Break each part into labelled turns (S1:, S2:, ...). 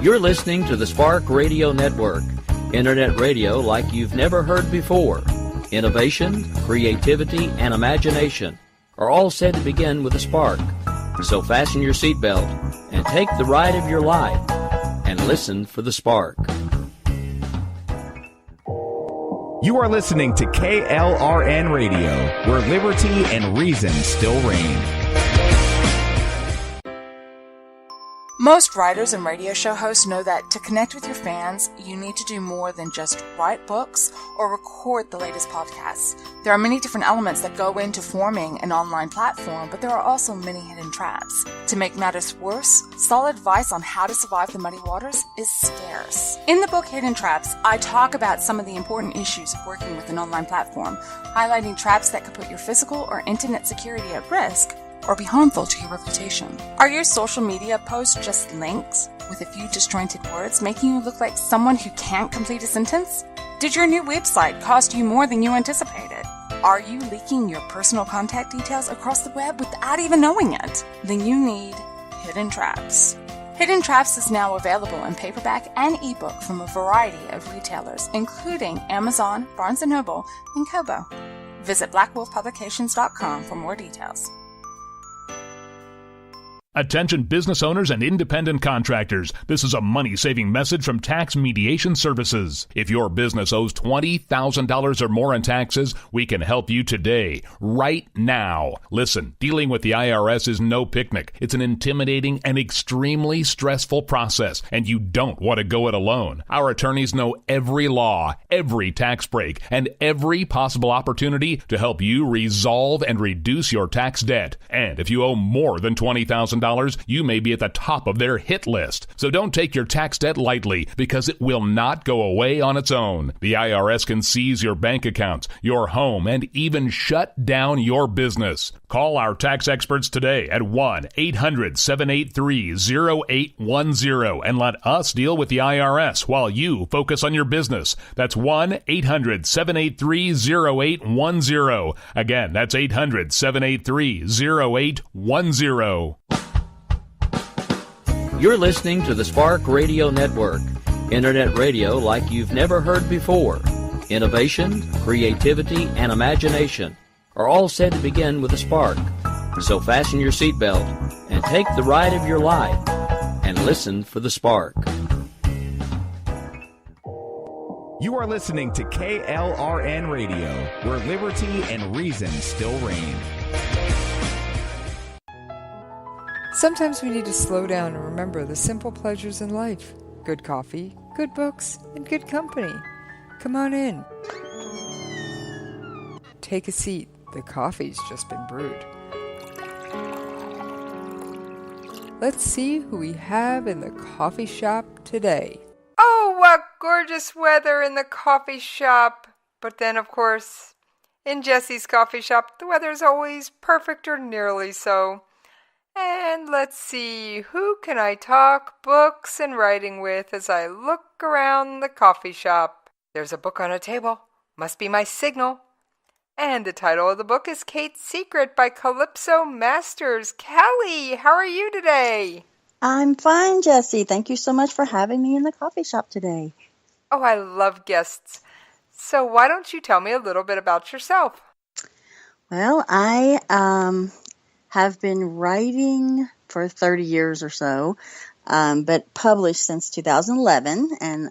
S1: You're listening to the Spark Radio Network, Internet radio like you've never heard before. Innovation, creativity, and imagination are all said to begin with a spark. So fasten your seatbelt and take the ride of your life and listen for the spark.
S2: You are listening to KLRN Radio, where liberty and reason still reign.
S3: Most writers and radio show hosts know that to connect with your fans, you need to do more than just write books or record the latest podcasts. There are many different elements that go into forming an online platform, but there are also many hidden traps. To make matters worse, solid advice on how to survive the muddy waters is scarce. In the book Hidden Traps, I talk about some of the important issues of working with an online platform, highlighting traps that could put your physical or internet security at risk or be harmful to your reputation. Are your social media posts just links with a few disjointed words, making you look like someone who can't complete a sentence? Did your new website cost you more than you anticipated? Are you leaking your personal contact details across the web without even knowing it? Then you need Hidden Traps. Hidden Traps is now available in paperback and ebook from a variety of retailers, including Amazon, Barnes & Noble, and Kobo. Visit blackwolfpublications.com for more details.
S4: Attention business owners and independent contractors. This is a money-saving message from Tax Mediation Services. If your business owes $20,000 or more in taxes, we can help you today, right now. Listen, dealing with the IRS is no picnic. It's an intimidating and extremely stressful process, and you don't want to go it alone. Our attorneys know every law, every tax break, and every possible opportunity to help you resolve and reduce your tax debt. And if you owe more than $20,000, you may be at the top of their hit list. So don't take your tax debt lightly, because it will not go away on its own. The IRS can seize your bank accounts, your home, and even shut down your business. Call our tax experts today at 1-800-783-0810 and let us deal with the IRS while you focus on your business. That's 1-800-783-0810. Again, that's 800-783-0810.
S1: You're listening to the Spark Radio Network, Internet radio like you've never heard before. Innovation, creativity, and imagination are all said to begin with a spark. So fasten your seatbelt and take the ride of your life and listen for the spark.
S2: You are listening to KLRN Radio, where liberty and reason still reign.
S5: Sometimes we need to slow down and remember the simple pleasures in life. Good coffee, good books, and good company. Come on in. Take a seat. The coffee's just been brewed. Let's see who we have in the coffee shop today. Oh, what gorgeous weather in the coffee shop. But then, of course, in Jesse's coffee shop, the weather's always perfect or nearly so. And let's see, who can I talk books and writing with as I look around the coffee shop? There's a book on a table. Must be my signal. And the title of the book is Kate's Secret by Kallypso Masters. Callie, how are you today?
S6: I'm fine, Jesse. Thank you so much for having me in the coffee shop today.
S5: Oh, I love guests. So why don't you tell me a little bit about yourself?
S6: Well, I have been writing for 30 years or so, but published since 2011, and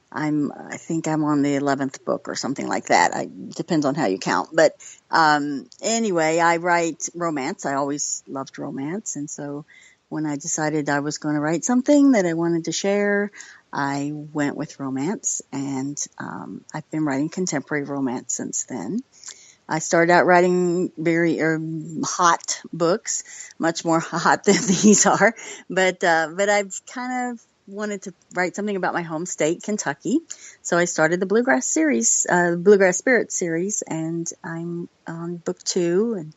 S6: I think I'm on the 11th book or something like that. Depends on how you count. But anyway, I write romance. I always loved romance, and so when I decided I was going to write something that I wanted to share, I went with romance, and I've been writing contemporary romance since then. I started out writing very hot books, much more hot than these are, but I've kind of wanted to write something about my home state, Kentucky. So I started the Bluegrass series, Bluegrass Spirit series, and I'm on book 2 and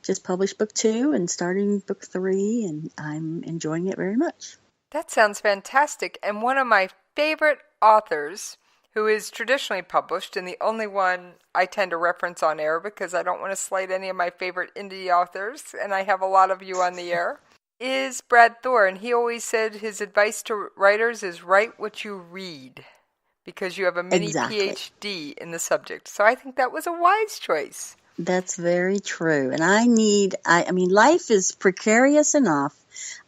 S6: just published book 2 and starting book 3, and I'm enjoying it very much.
S5: That sounds fantastic. And one of my favorite authors, who is traditionally published, and the only one I tend to reference on air because I don't want to slight any of my favorite indie authors, and I have a lot of you on the air. is Brad Thor, and he always said his advice to writers is write what you read, because you have a mini
S6: Exactly.
S5: PhD in the subject. So I think that was a wise choice.
S6: That's very true. And I mean, life is precarious enough.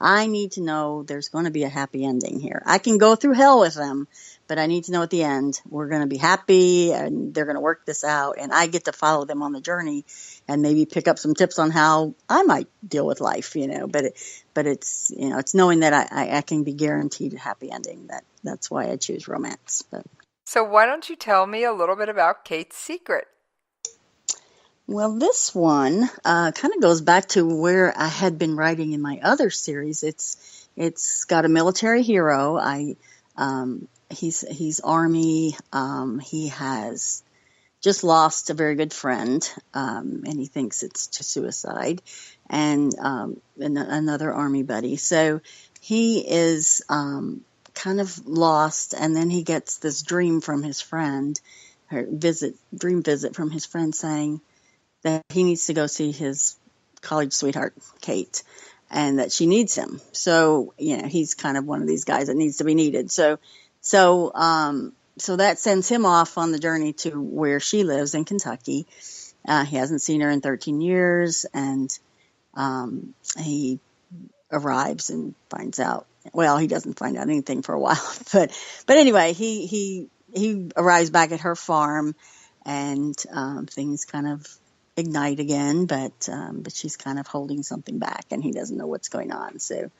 S6: I need to know there's going to be a happy ending here. I can go through hell with them, but I need to know at the end we're going to be happy and they're going to work this out. And I get to follow them on the journey and maybe pick up some tips on how I might deal with life, but it's, it's knowing that I can be guaranteed a happy ending. That's why I choose romance. But
S5: so why don't you tell me a little bit about Kate's Secret?
S6: Well, this one kind of goes back to where I had been writing in my other series. It's got a military hero. He's Army. He has just lost a very good friend, and he thinks it's to suicide, and another Army buddy. So he is kind of lost, and then he gets this dream from his friend, dream visit from his friend saying that he needs to go see his college sweetheart, Kate, and that she needs him. So, he's kind of one of these guys that needs to be needed. So that sends him off on the journey to where she lives in Kentucky. He hasn't seen her in 13 years, and he arrives and finds out. Well, he doesn't find out anything for a while, but anyway, he arrives back at her farm, and things kind of ignite again, but she's kind of holding something back, and he doesn't know what's going on. So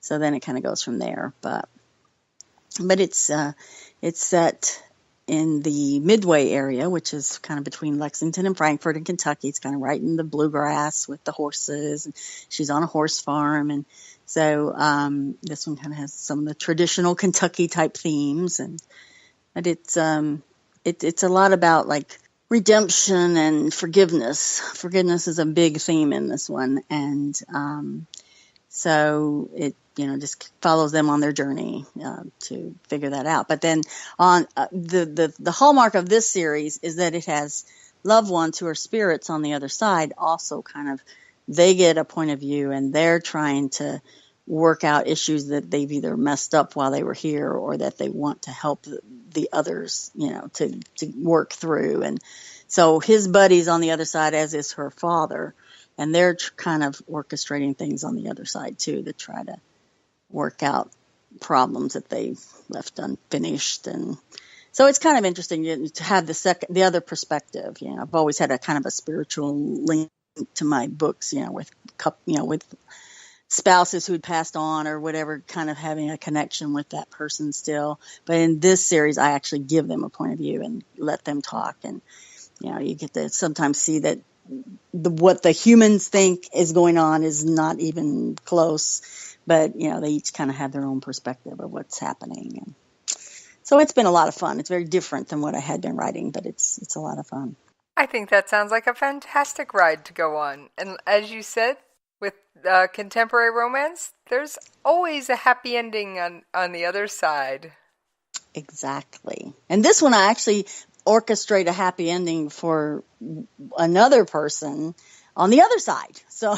S6: then it kind of goes from there. But it's set in the Midway area, which is kind of between Lexington and Frankfort in Kentucky. It's kind of right in the bluegrass with the horses, and she's on a horse farm, and so this one kind of has some of the traditional Kentucky type themes, but it's a lot about like redemption and forgiveness. Forgiveness is a big theme in this one, and so it just follows them on their journey to figure that out. But then on the hallmark of this series is that it has loved ones who are spirits on the other side. Also, kind of they get a point of view, and they're trying to work out issues that they've either messed up while they were here, or that they want to help the others, to work through. And so his buddy's on the other side, as is her father, and they're kind of orchestrating things on the other side too, to try to work out problems that they left unfinished. And so it's kind of interesting to have the other perspective. I've always had a kind of a spiritual link to my books, with spouses who'd passed on or whatever, kind of having a connection with that person still. But in this series, I actually give them a point of view and let them talk. And, you get to sometimes see that what the humans think is going on is not even close. But, they each kind of have their own perspective of what's happening. And so it's been a lot of fun. It's very different than what I had been writing, but it's a lot of fun.
S5: I think that sounds like a fantastic ride to go on. And as you said, with contemporary romance, there's always a happy ending on the other side. Exactly.
S6: And this one, I actually orchestrate a happy ending for another person on the other side. So,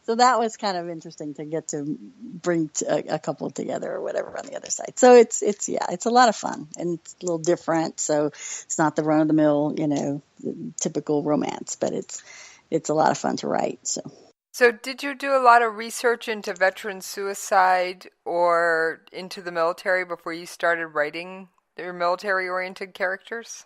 S6: so that was kind of interesting to get to bring a couple together or whatever on the other side. So it's a lot of fun, and it's a little different. So it's not the run of the mill, typical romance, but it's a lot of fun to write.
S5: So did you do a lot of research into veteran suicide or into the military before you started writing your military-oriented characters?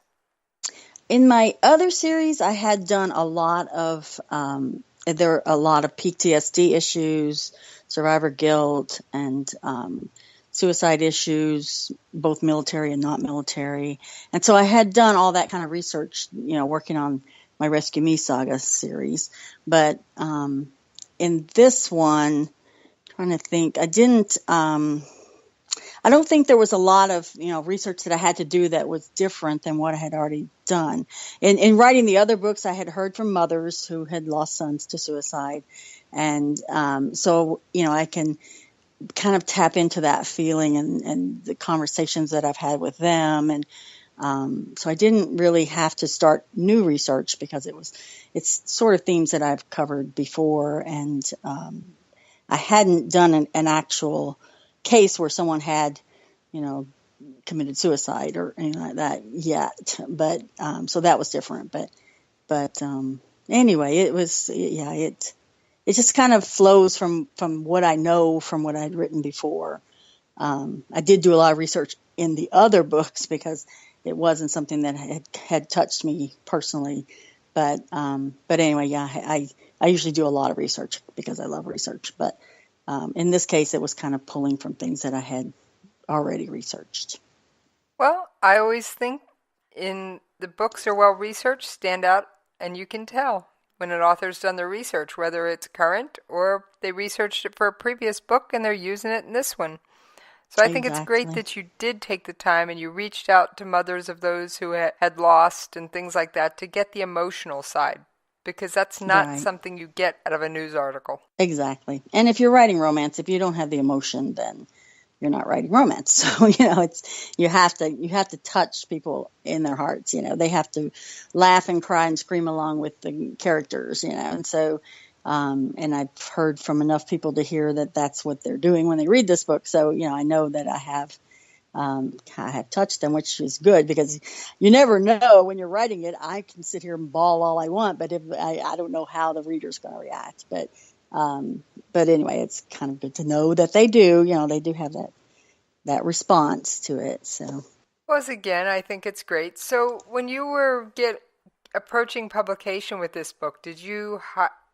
S6: In my other series, I had done a lot of, there were a lot of PTSD issues, survivor guilt, and suicide issues, both military and not military. And so I had done all that kind of research, working on my Rescue Me Saga series. But in this one, trying to think, I don't think there was a lot of, research that I had to do that was different than what I had already done. In writing the other books, I had heard from mothers who had lost sons to suicide. And so, I can kind of tap into that feeling and the conversations that I've had with them. And so I didn't really have to start new research because it's sort of themes that I've covered before. And I hadn't done an actual case where someone had, committed suicide or anything like that yet. But so that was different. But anyway, it just kind of flows from what I know from what I'd written before. I did do a lot of research in the other books because it wasn't something that had touched me personally. But anyway, yeah, I usually do a lot of research because I love research. But in this case, it was kind of pulling from things that I had already researched.
S5: Well, I always think in the books are well researched, stand out, and you can tell when an author's done their research, whether it's current or they researched it for a previous book and they're using it in this one. So I think it's great that you did take the time and you reached out to mothers of those who had lost and things like that to get the emotional side, because that's not something you get out of a news article. Exactly.
S6: And if you're writing romance, if you don't have the emotion, then you're not writing romance. So, you have to touch people in their hearts. They have to laugh and cry and scream along with the characters, and so, and I've heard from enough people to hear that that's what they're doing when they read this book. So, I know that I have touched them, which is good because you never know when you're writing it. I can sit here and bawl all I want, but if I don't know how the reader's going to react. But anyway, it's kind of good to know that they do. They do have that response to it. So,
S5: once again, I think it's great. So, when you were approaching publication with this book, did you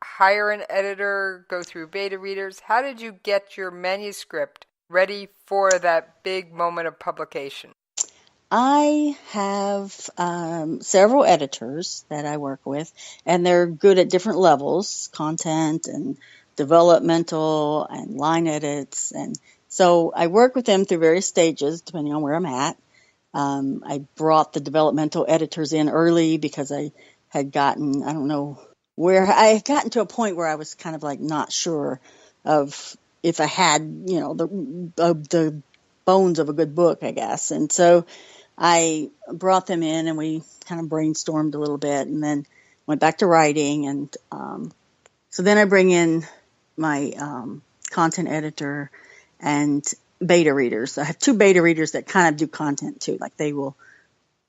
S5: hire an editor, go through beta readers? How did you get your manuscript ready for that big moment of publication?
S6: I have several editors that I work with, and they're good at different levels, content and developmental and line edits. And so I work with them through various stages, depending on where I'm at. I brought the developmental editors in early because I had gotten, I had gotten to a point where I was kind of like not sure of if I had, the bones of a good book, I guess. And so I brought them in and we kind of brainstormed a little bit and then went back to writing. And so then I bring in my content editor and beta readers. I have 2 beta readers that kind of do content too. Like they will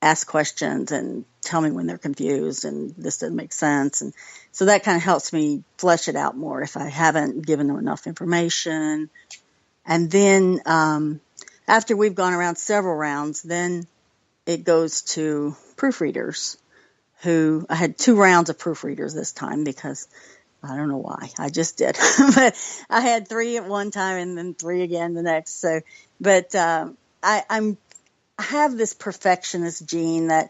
S6: ask questions and tell me when they're confused and this doesn't make sense. And so that kind of helps me flesh it out more if I haven't given them enough information. And then after we've gone around several rounds, then it goes to proofreaders who I had 2 rounds of proofreaders this time because I don't know why. I just did. But I had 3 at one time and then 3 again the next. So, but I have this perfectionist gene that,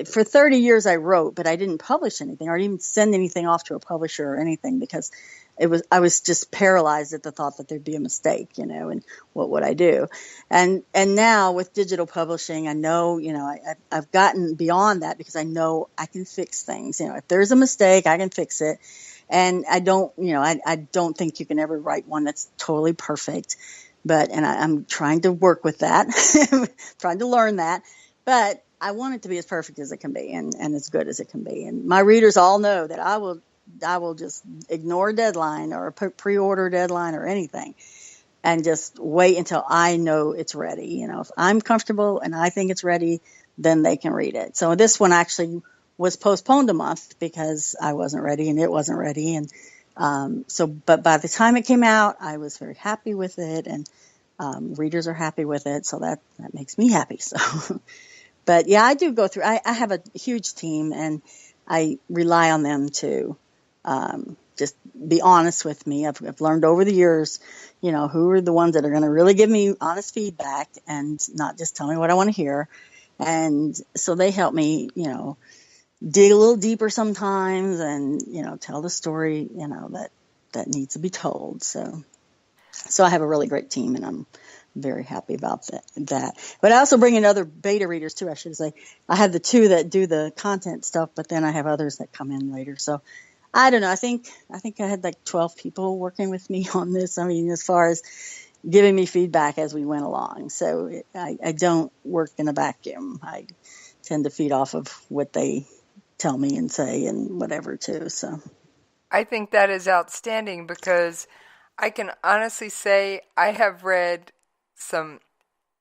S6: for 30 years I wrote, but I didn't publish anything or even send anything off to a publisher or anything because I was just paralyzed at the thought that there'd be a mistake, and what would I do? And now with digital publishing, I know, I've gotten beyond that because I know I can fix things. If there's a mistake, I can fix it. And I don't think you can ever write one that's totally perfect. And I'm trying to work with that, trying to learn that. But I want it to be as perfect as it can be and as good as it can be. And my readers all know that I will just ignore a deadline or a pre-order deadline or anything and just wait until I know it's ready. If I'm comfortable and I think it's ready, then they can read it. So this one actually was postponed a month because I wasn't ready and it wasn't ready. And but by the time it came out, I was very happy with it and readers are happy with it. So that makes me happy. So, but yeah, I do go through, I have a huge team and I rely on them to just be honest with me. I've learned over the years, who are the ones that are going to really give me honest feedback and not just tell me what I want to hear. And so they help me, dig a little deeper sometimes and, tell the story, that needs to be told. So I have a really great team and I'm very happy about that. But I also bring in other beta readers too, I should say. I have the 2 that do the content stuff, but then I have others that come in later. So I don't know. I think I had like 12 people working with me on this. I mean, as far as giving me feedback as we went along. So I don't work in a vacuum. I tend to feed off of what they tell me and say and whatever too. So
S5: I think that is outstanding because I can honestly say I have read some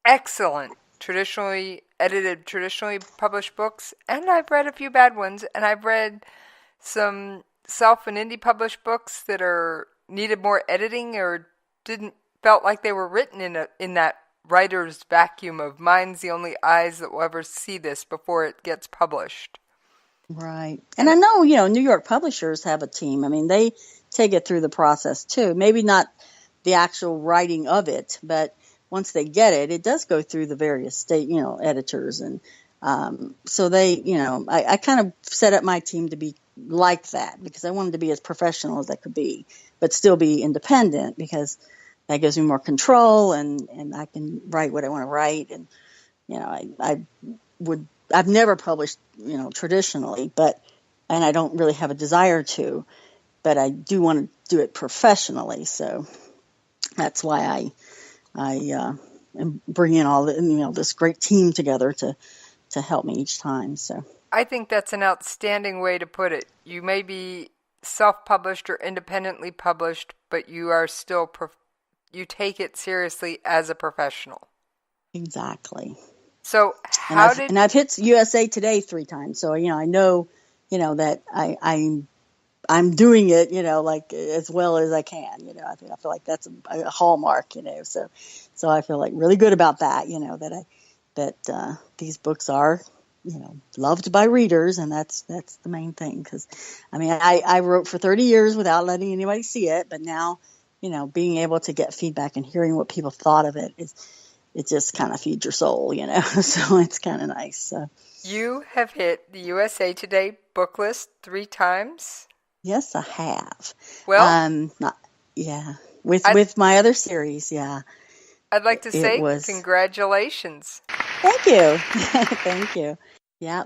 S5: excellent traditionally edited, traditionally published books, and I've read a few bad ones, and I've read some self and indie published books that are needed more editing or didn't felt like they were written in that writer's vacuum of mine's the only eyes that will ever see this before it gets published.
S6: Right. And I know, New York publishers have a team. I mean, they take it through the process too. Maybe not the actual writing of it, but once they get it, it does go through the various state, editors. And so they, I kind of set up my team to be like that because I wanted to be as professional as I could be, but still be independent because that gives me more control and I can write what I want to write. And, I've never published, traditionally, and I don't really have a desire to, but I do want to do it professionally. So that's why I bring in all the, this great team together to help me each time. So
S5: I think that's an outstanding way to put it. You may be self-published or independently published, but you are still you take it seriously as a professional.
S6: Exactly.
S5: So
S6: I've hit USA Today 3 times, so I know that I'm doing it like as well as I can. I feel like that's a hallmark. So I feel like really good about that. That these books are loved by readers, and that's the main thing. Because I wrote for 30 years without letting anybody see it, but now being able to get feedback and hearing what people thought of it it just kind of feeds your soul, so it's kind of nice. So.
S5: You have hit the USA Today book list 3 times?
S6: Yes, I have.
S5: Well,
S6: with my other series, yeah.
S5: I'd like to say congratulations.
S6: Thank you. Thank you. Yeah,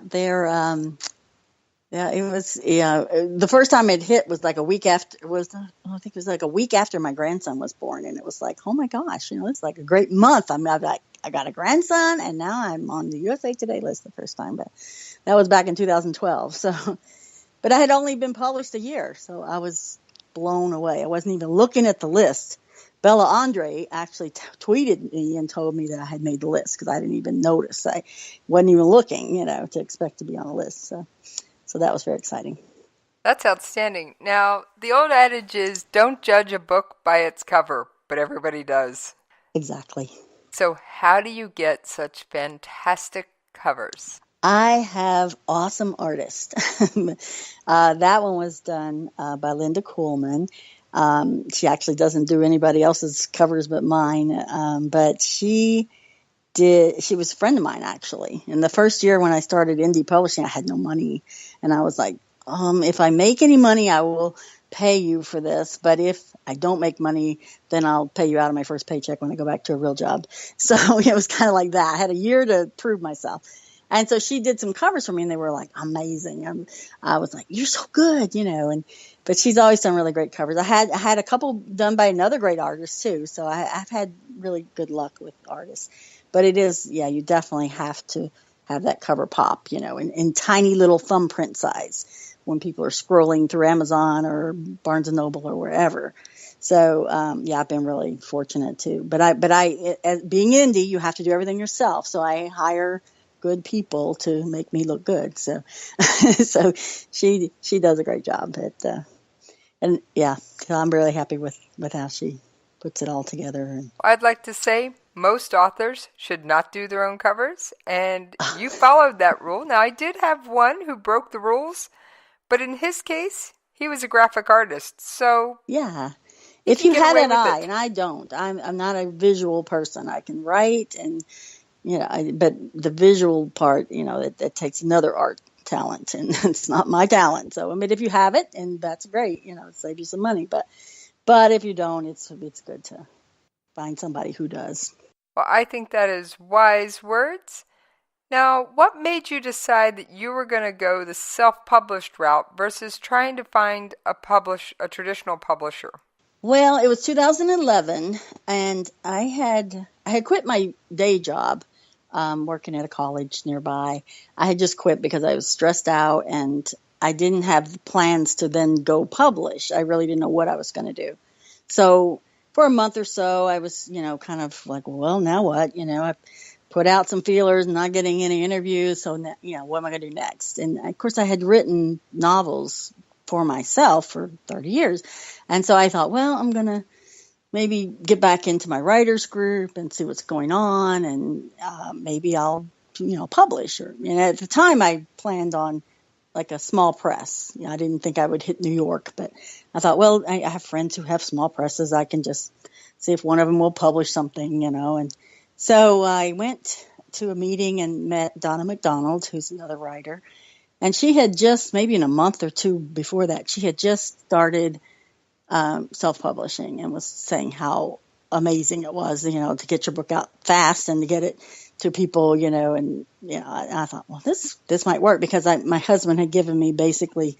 S6: it was, the first time it hit was like a week after, I think it was like a week after my grandson was born. And it was like, oh my gosh, it's like a great month. I got a grandson and now I'm on the USA Today list the first time, but that was back in 2012. So, but I had only been published a year. So I was blown away. I wasn't even looking at the list. Bella Andre actually tweeted me and told me that I had made the list because I didn't even notice. I wasn't even looking, to expect to be on the list. So that was very exciting.
S5: That's outstanding. Now, the old adage is don't judge a book by its cover, but everybody does.
S6: Exactly. So
S5: how do you get such fantastic covers?
S6: I have awesome artists. That one was done by Linda Kuhlman. She actually doesn't do anybody else's covers but mine, but she was a friend of mine, actually. And the first year when I started indie publishing, I had no money. And I was like, if I make any money, I will pay you for this. But if I don't make money, then I'll pay you out of my first paycheck when I go back to a real job. So it was kind of like that. I had a year to prove myself. And so she did some covers for me, and they were like amazing. I was like, you're so good, but she's always done really great covers. I had a couple done by another great artist too. So I've had really good luck with artists. But it is, you definitely have to have that cover pop, in tiny little thumbprint size when people are scrolling through Amazon or Barnes & Noble or wherever. So, I've been really fortunate too. But as being indie, you have to do everything yourself. So I hire good people to make me look good. So, so she does a great job. So I'm really happy with how she puts it all together.
S5: I'd like to say most authors should not do their own covers, and you followed that rule. Now, I did have one who broke the rules, but in his case, he was a graphic artist, so...
S6: Yeah. If you had an eye, and I don't. I'm not a visual person. I can write, and, but the visual part, that takes another art talent, and it's not my talent. So, if you have it, and that's great, it saves you some money, but if you don't, it's good to find somebody who does.
S5: Well, I think that is wise words. Now, what made you decide that you were going to go the self-published route versus trying to find a traditional publisher?
S6: Well, it was 2011, and I had quit my day job, working at a college nearby. I had just quit because I was stressed out, and I didn't have plans to then go publish. I really didn't know what I was going to do. So for a month or so, I was, kind of like, well, now what? I put out some feelers, not getting any interviews. So, what am I going to do next? And of course, I had written novels for myself for 30 years. And so I thought, well, I'm going to maybe get back into my writers group and see what's going on. And maybe I'll, publish. Or, at the time, I planned on like a small press. I didn't think I would hit New York, but I thought, well, I have friends who have small presses. I can just see if one of them will publish something, And so I went to a meeting and met Donna McDonald, who's another writer. And she had just, maybe in a month or two before that, she had just started self-publishing and was saying how amazing it was, to get your book out fast and to get it to people, and I thought, well, this might work, because my husband had given me basically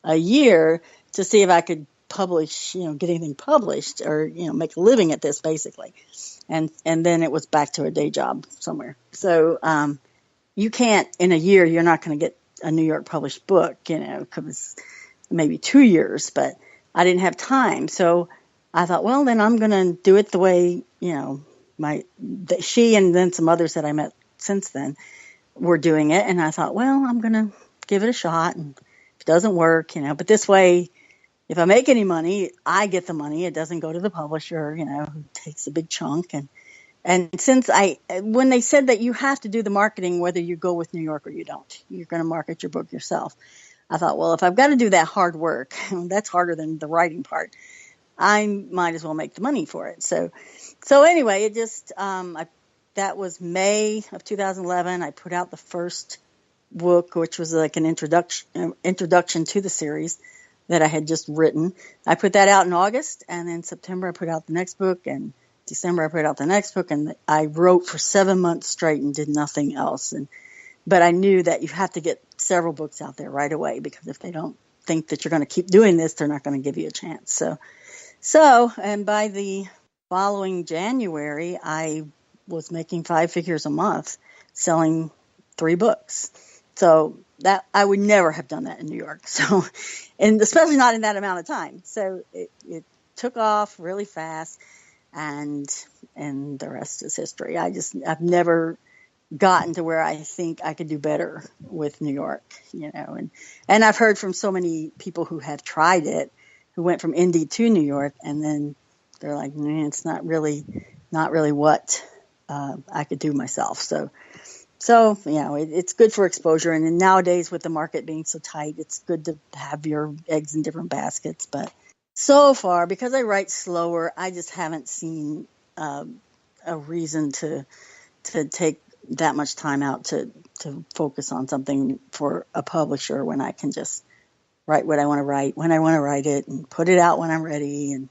S6: a year to see if I could publish, get anything published or, make a living at this basically. And then it was back to a day job somewhere. So you can't, in a year, you're not going to get a New York published book, because maybe 2 years, but I didn't have time. So I thought, well, then I'm going to do it the way, she and then some others that I met since then were doing it. And I thought, well, I'm going to give it a shot. And if it doesn't work, but this way, if I make any money, I get the money. It doesn't go to the publisher, who takes a big chunk. And since when they said that you have to do the marketing, whether you go with New York or you don't, you're going to market your book yourself. I thought, well, if I've got to do that hard work, that's harder than the writing part, I might as well make the money for it. So anyway, it just, that was May of 2011. I put out the first book, which was like an introduction to the series that I had just written. I put that out in August, and in September I put out the next book, and December I put out the next book, and I wrote for 7 months straight and did nothing else. But I knew that you have to get several books out there right away, because if they don't think that you're going to keep doing this, they're not going to give you a chance. So, and by the following January, I was making 5 figures a month selling 3 books. So that I would never have done that in New York. So, and especially not in that amount of time. So it took off really fast, and the rest is history. I've never gotten to where I think I could do better with New York, and I've heard from so many people who have tried it, who went from indie to New York, and then they're like, it's not really what I could do myself. So it's good for exposure. And then nowadays, with the market being so tight, it's good to have your eggs in different baskets. But so far, because I write slower, I just haven't seen a reason to take that much time out to focus on something for a publisher, when I can just write what I want to write when I want to write it and put it out when I'm ready. And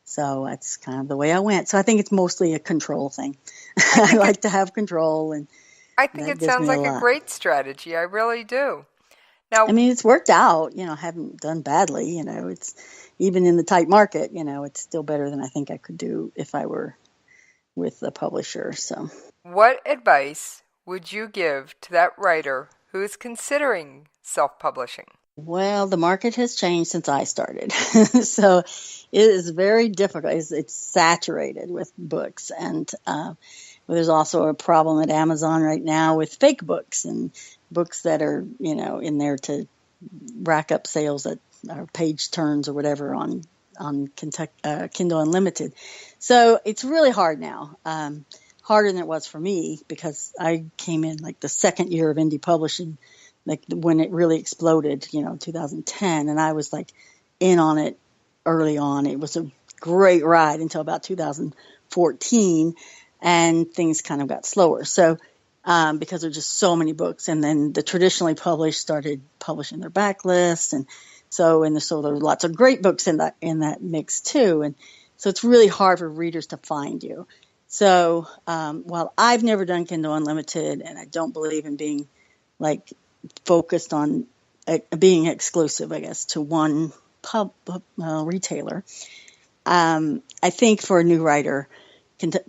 S6: so that's kind of the way I went. So I think it's mostly a control thing. I like to have control, and
S5: I think it sounds like a great strategy. I really do. Now,
S6: it's worked out. I haven't done badly. It's even in the tight market. It's still better than I think I could do if I were with a publisher. So,
S5: what advice would you give to that writer who is considering self-publishing?
S6: Well, the market has changed since I started. So it is very difficult. It's saturated with books. And there's also a problem at Amazon right now with fake books and books that are, in there to rack up sales at page turns or whatever on Kindle Unlimited. So it's really hard now. Harder than it was for me, because I came in like the second year of indie publishing, like when it really exploded, 2010, and I was like in on it early on. It was a great ride until about 2014, and things kind of got slower. So, because there are just so many books, and then the traditionally published started publishing their backlist, and so there were lots of great books in that mix too, and so it's really hard for readers to find you. So, while I've never done Kindle Unlimited, and I don't believe in being like focused on being exclusive, I guess, to one retailer, I think for a new writer,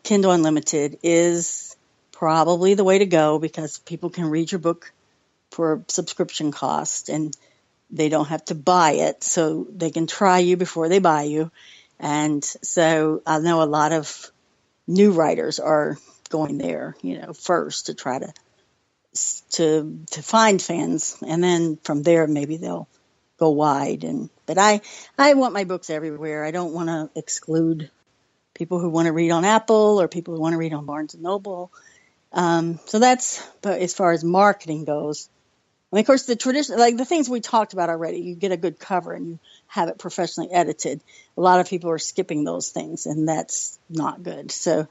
S6: Kindle Unlimited is probably the way to go, because people can read your book for a subscription cost, and they don't have to buy it, so they can try you before they buy you. And so I know a lot of new writers are going there, first to try to find fans, and then from there maybe they'll go wide. But I want my books everywhere. I don't want to exclude people who want to read on Apple or people who want to read on Barnes and Noble. So but as far as marketing goes, I mean, of course, the tradition, like the things we talked about already, you get a good cover and you have it professionally edited. A lot of people are skipping those things, and that's not good. So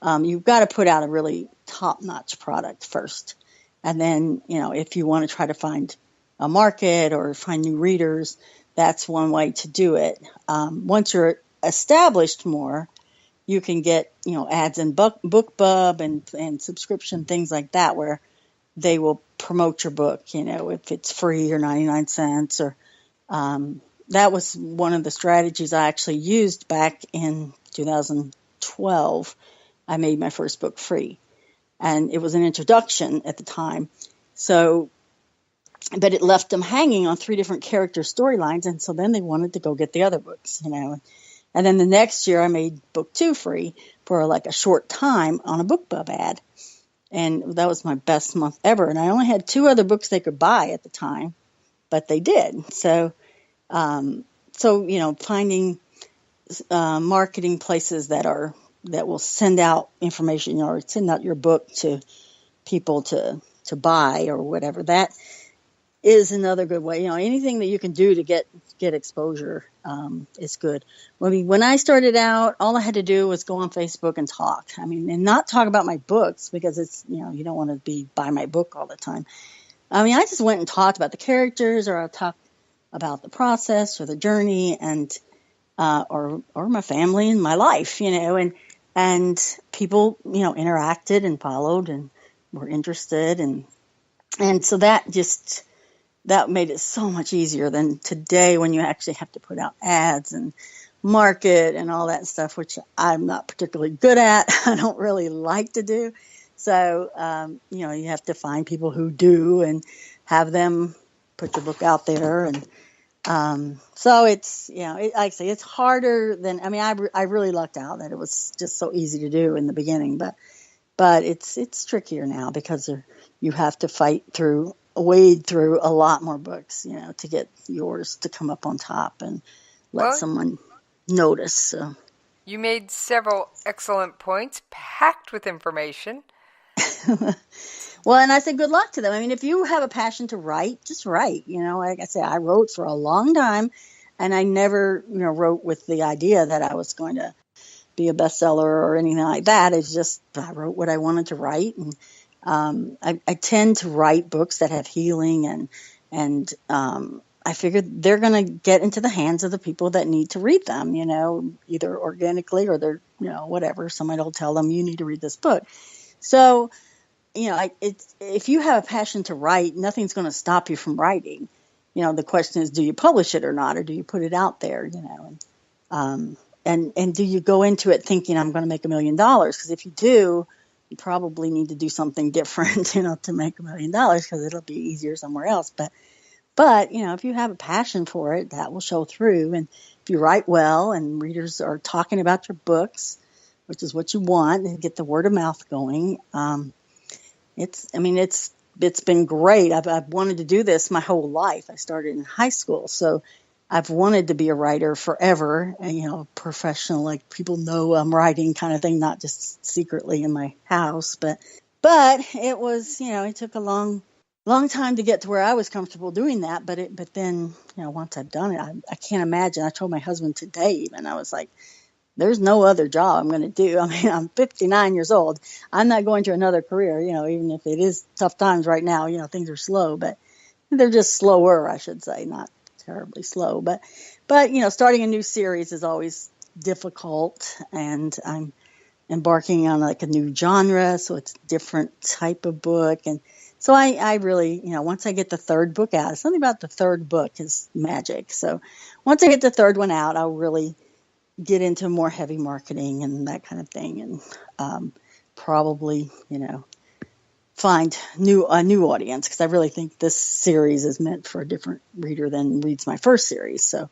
S6: you've got to put out a really top-notch product first. And then, if you want to try to find a market or find new readers, that's one way to do it. Once you're established more, you can get, ads in BookBub and subscription, things like that, where they will promote your book, if it's free or 99 cents or, that was one of the strategies I actually used back in 2012. I made my first book free, and it was an introduction at the time. So, but it left them hanging on 3 different character storylines. And so then they wanted to go get the other books, And then the next year I made book 2 free for like a short time on a BookBub ad. And that was my best month ever. And I only had 2 other books they could buy at the time, but they did. So, finding marketing places that will send out information, or send out your book to people to buy or whatever, that is another good way. Anything that you can do to get exposure is good. When I started out, all I had to do was go on Facebook and talk. And not talk about my books, because it's, you don't want to buy my book all the time. I just went and talked about the characters, or I talked about the process or the journey, and or my family and my life, and people, interacted and followed and were interested, and so that made it so much easier than today, when you actually have to put out ads and market and all that stuff, which I'm not particularly good at. I don't really like to do. So, you have to find people who do and have them put your book out there. And so it's, like I say, it's harder than, I really lucked out that it was just so easy to do in the beginning, but it's trickier now, because you have to wade through a lot more books, to get yours to come up on top and let someone notice. So.
S5: You made several excellent points, packed with information.
S6: Well, and I say good luck to them. If you have a passion to write, just write. Like I say, I wrote for a long time, and I never, wrote with the idea that I was going to be a bestseller or anything like that. It's just, I wrote what I wanted to write. And I tend to write books that have healing, and I figured they're going to get into the hands of the people that need to read them, either organically or they're, whatever. Somebody will tell them, you need to read this book. So, if you have a passion to write, nothing's going to stop you from writing. The question is, do you publish it or not, or do you put it out there, and do you go into it thinking, I'm going to make $1 million? Because if you do, you probably need to do something different, to make $1 million, because it'll be easier somewhere else. But, if you have a passion for it, that will show through. And if you write well and readers are talking about your books, which is what you want, and get the word of mouth going, it's been great. I've wanted to do this my whole life. I started in high school, so I've wanted to be a writer forever, and, professional, like people know I'm writing kind of thing, not just secretly in my house. But it was, it took a long time to get to where I was comfortable doing that. But then, once I've done it, I can't imagine. I told my husband today, even, I was like, there's no other job I'm going to do. I'm 59 years old. I'm not going to another career, even if it is tough times right now, things are slow, but they're just slower, I should say, not terribly slow. But starting a new series is always difficult, and I'm embarking on like a new genre, so it's a different type of book. And so I really, once I get the 3rd book out, something about the 3rd book is magic. So once I get the 3rd one out, I'll really get into more heavy marketing and that kind of thing, and probably, find a new audience, because I really think this series is meant for a different reader than reads my first series. So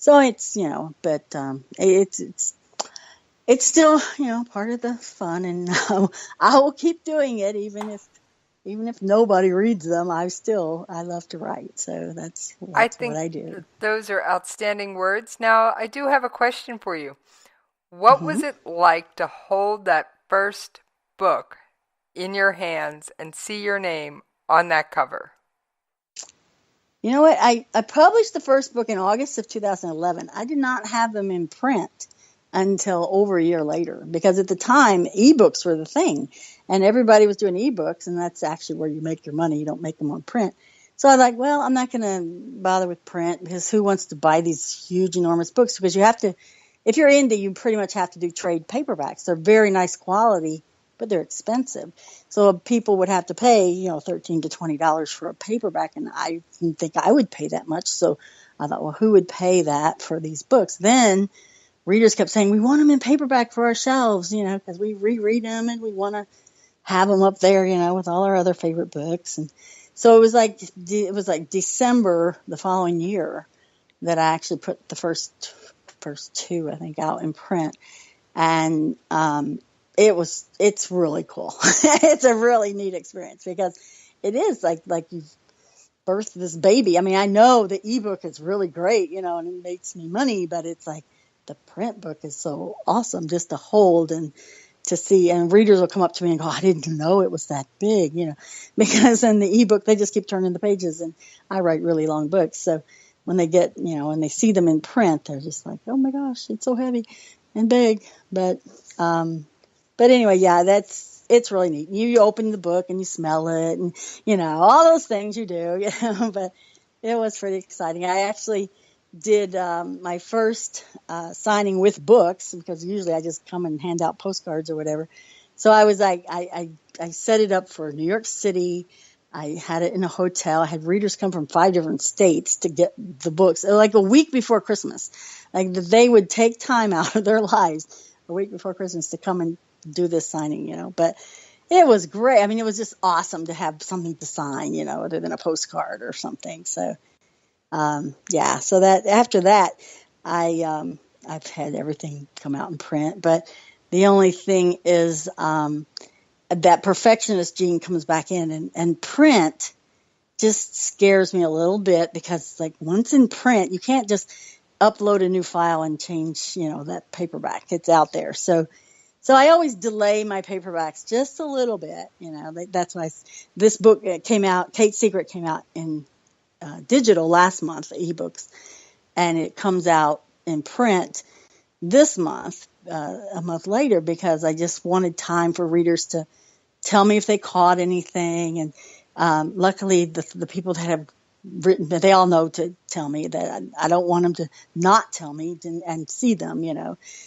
S6: So it's, but it's still, part of the fun, and I will keep doing it even if nobody reads them. I love to write, so that's
S5: I
S6: what
S5: think
S6: I do.
S5: those are outstanding words. Now, I do have a question for you. What was it like to hold that first book in your hands and see your name on that cover?
S6: You know what? I published the first book in August of 2011. I did not have them in print until over a year later, because at the time, ebooks were the thing, and everybody was doing ebooks, and that's actually where you make your money. You don't make them on print. So I was like, well, I'm not going to bother with print, because who wants to buy these huge, enormous books? Because you have to, if you're indie, you pretty much have to do trade paperbacks. They're very nice quality, but they're expensive. So people would have to pay, $13 to $20 for a paperback, and I didn't think I would pay that much. So I thought, well, who would pay that for these books? Then readers kept saying, we want them in paperback for our shelves, because we reread them and we want to have them up there, with all our other favorite books. And so it was like December the following year that I actually put the first two, I think, out in print. And it's really cool. It's a really neat experience, because it is like you've birthed this baby. I mean, I know the ebook is really great, and it makes me money, but it's like the print book is so awesome just to hold and to see. And readers will come up to me and go, I didn't know it was that big, because in the ebook, they just keep turning the pages, and I write really long books. So when they get, when they see them in print, they're just like, oh my gosh, it's so heavy and big. But anyway, yeah, it's really neat. You open the book and you smell it, and, all those things you do, but it was pretty exciting. I actually did my first signing with books, because usually I just come and hand out postcards or whatever. So I was like, I set it up for New York City. I had it in a hotel. I had readers come from 5 different states to get the books, like a week before Christmas. Like they would take time out of their lives a week before Christmas to come and do this signing, But it was great. I mean, it was just awesome to have something to sign, other than a postcard or something. So so that after that, I've had everything come out in print, but the only thing is that perfectionist gene comes back in, and print just scares me a little bit, because like once in print, you can't just upload a new file and change, that paperback. It's out there. So I always delay my paperbacks just a little bit, that's why this book came out, Kate's Secret came out in digital last month, ebooks, and it comes out in print this month, a month later, because I just wanted time for readers to tell me if they caught anything. And luckily, the people that have written, they all know to tell me that I don't want them to not tell me and see them,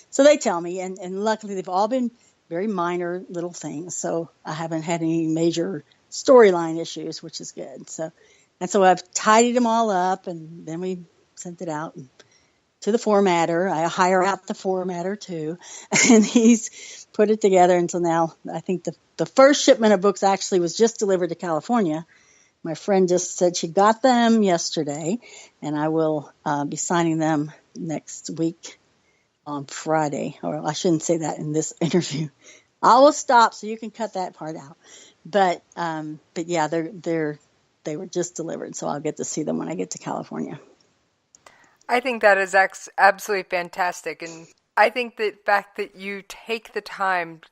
S6: So they tell me, and luckily they've all been very minor little things. So I haven't had any major storyline issues, which is good. So I've tidied them all up, and then we sent it out to the formatter. I hire out the formatter too, and he's put it together. And so now I think the first shipment of books actually was just delivered to California. My friend just said she got them yesterday, and I will be signing them next week on Friday. Or I shouldn't say that in this interview. I will stop so you can cut that part out. But yeah, they were just delivered, so I'll get to see them when I get to California.
S5: I think that is absolutely fantastic. And I think the fact that you take the time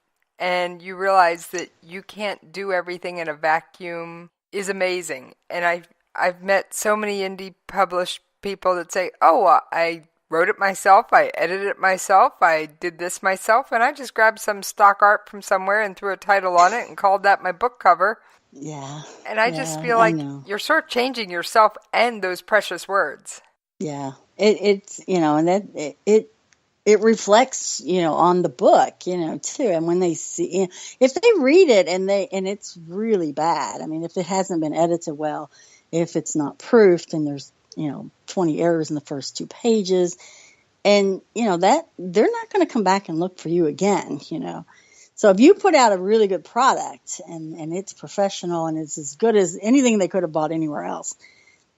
S5: and you realize that you can't do everything in a vacuum is amazing. And I've met so many indie published people that say, oh, I wrote it myself, I edited it myself, I did this myself, and I just grabbed some stock art from somewhere and threw a title on it and called that my book cover.
S6: Yeah.
S5: And I just feel like you're sort of changing yourself and those precious words.
S6: Yeah. It's, and that it reflects, on the book, too. And when they see, if they read it and it's really bad, I mean, if it hasn't been edited well, if it's not proofed and there's, 20 errors in the first 2 pages, and, that they're not going to come back and look for you again, So if you put out a really good product and it's professional and it's as good as anything they could have bought anywhere else,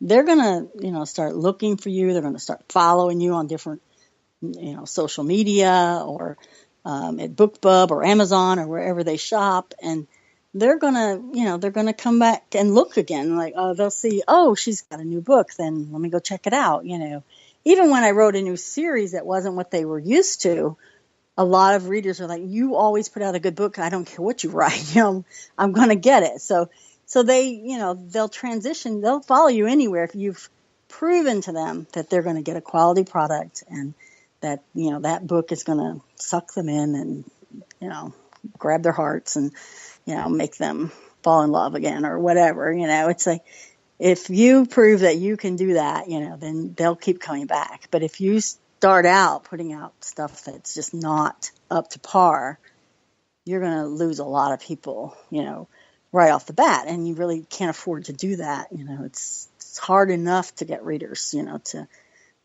S6: they're going to, start looking for you. They're going to start following you on different, social media or at BookBub or Amazon or wherever they shop. And they're going to come back and look again. Like, they'll see, she's got a new book. Then let me go check it out. Even when I wrote a new series that wasn't what they were used to, a lot of readers are like, you always put out a good book. I don't care what you write. I'm going to get it. So they, they'll transition. They'll follow you anywhere if you've proven to them that they're going to get a quality product and that, that book is going to suck them in and, grab their hearts and, make them fall in love again or whatever. It's like, if you prove that you can do that, then they'll keep coming back. But if you start out putting out stuff that's just not up to par, you're going to lose a lot of people, right off the bat. And you really can't afford to do that. It's hard enough to get readers,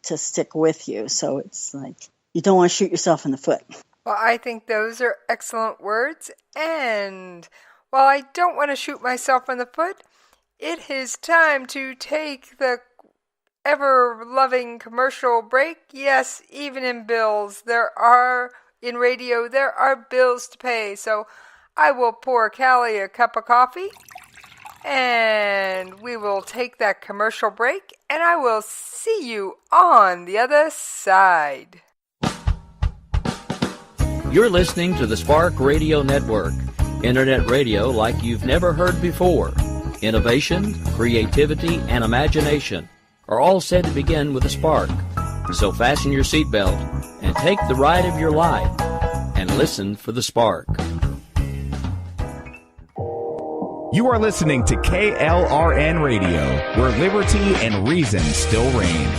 S6: to stick with you. So it's like, you don't want to shoot yourself in the foot.
S5: Well, I think those are excellent words. And while I don't want to shoot myself in the foot, it is time to take the ever-loving commercial break. Yes, even in bills, in radio, there are bills to pay. So I will pour Callie a cup of coffee, and we will take that commercial break, and I will see you on the other side.
S1: You're listening to the Spark Radio Network, Internet radio like you've never heard before. Innovation, creativity, and imagination are all said to begin with a spark. So fasten your seatbelt and take the ride of your life and listen for the spark.
S2: You are listening to KLRN Radio, where liberty and reason still reign.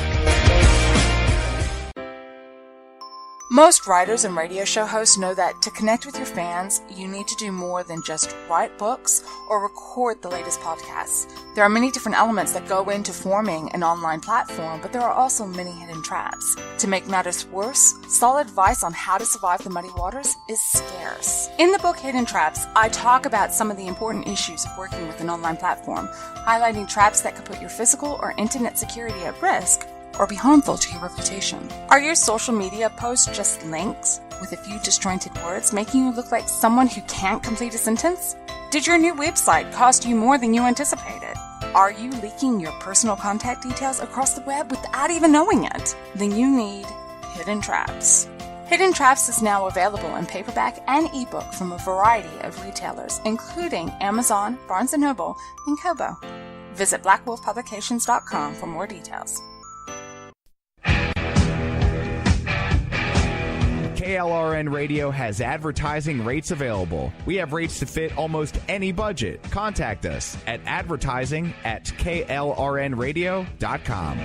S3: Most writers and radio show hosts know that to connect with your fans, you need to do more than just write books or record the latest podcasts. There are many different elements that go into forming an online platform, but there are also many hidden traps. To make matters worse, solid advice on how to survive the muddy waters is scarce. In the book Hidden Traps, I talk about some of the important issues of working with an online platform, highlighting traps that could put your physical or internet security at risk or be harmful to your reputation. Are your social media posts just links with a few disjointed words, making you look like someone who can't complete a sentence? Did your new website cost you more than you anticipated? Are you leaking your personal contact details across the web without even knowing it? Then you need Hidden Traps. Hidden Traps is now available in paperback and ebook from a variety of retailers, including Amazon, Barnes & Noble, and Kobo. Visit blackwolfpublications.com for more details.
S2: KLRN Radio has advertising rates available. We have rates to fit almost any budget. Contact us at advertising@klrnradio.com.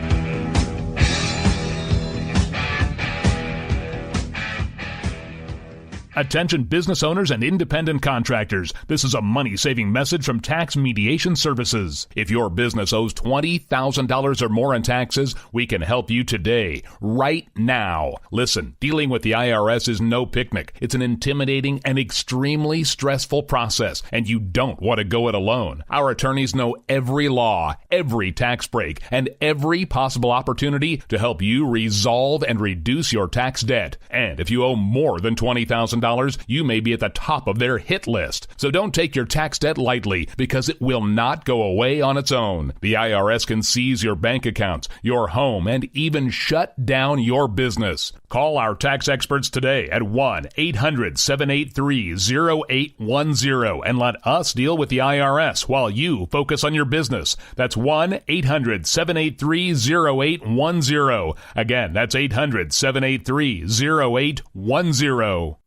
S4: Attention business owners and independent contractors. This is a money-saving message from Tax Mediation Services. If your business owes $20,000 or more in taxes, we can help you today, right now. Listen, dealing with the IRS is no picnic. It's an intimidating and extremely stressful process, and you don't want to go it alone. Our attorneys know every law, every tax break, and every possible opportunity to help you resolve and reduce your tax debt. And if you owe more than $20,000, you may be at the top of their hit list. So don't take your tax debt lightly, because it will not go away on its own. The IRS can seize your bank accounts, your home, and even shut down your business. Call our tax experts today at 1-800-783-0810 and let us deal with the IRS while you focus on your business. That's 1-800-783-0810. Again, that's 800-783-0810.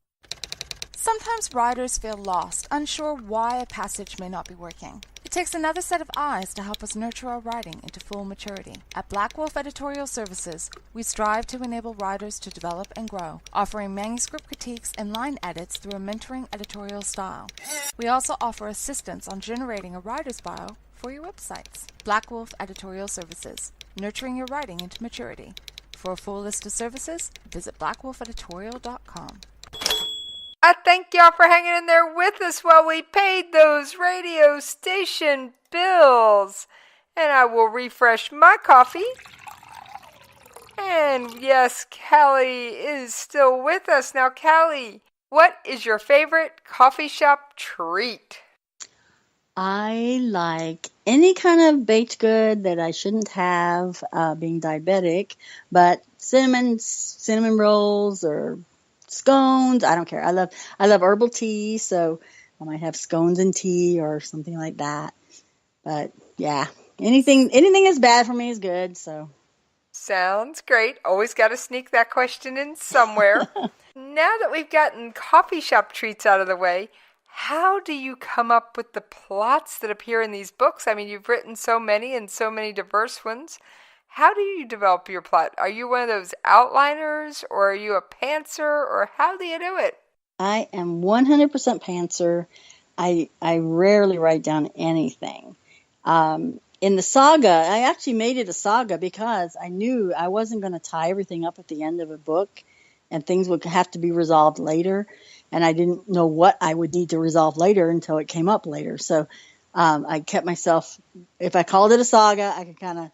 S3: Sometimes writers feel lost, unsure why a passage may not be working. It takes another set of eyes to help us nurture our writing into full maturity. At Black Wolf Editorial Services, we strive to enable writers to develop and grow, offering manuscript critiques and line edits through a mentoring editorial style. We also offer assistance on generating a writer's bio for your websites. Black Wolf Editorial Services, nurturing your writing into maturity. For a full list of services, visit blackwolfeditorial.com.
S5: I thank y'all for hanging in there with us while we paid those radio station bills. And I will refresh my coffee. And yes, Callie is still with us. Now, Callie, what is your favorite coffee shop treat?
S6: I like any kind of baked good that I shouldn't have, being diabetic, but cinnamon rolls or scones. I don't care. I love herbal tea, so I might have scones and tea or something like that. But yeah, anything is bad for me is good. So
S5: Sounds great. Always got to sneak that question in somewhere. Now that we've gotten coffee shop treats out of the way, how do you come up with the plots that appear in these books? I mean, you've written so many and so many diverse ones. How do you develop your plot? Are you one of those outliners, or are you a pantser, or how do you do it?
S6: I am 100% pantser. I rarely write down anything. In the saga, I actually made it a saga because I knew I wasn't going to tie everything up at the end of a book and things would have to be resolved later. And I didn't know what I would need to resolve later until it came up later. So I kept myself, if I called it a saga, I could kind of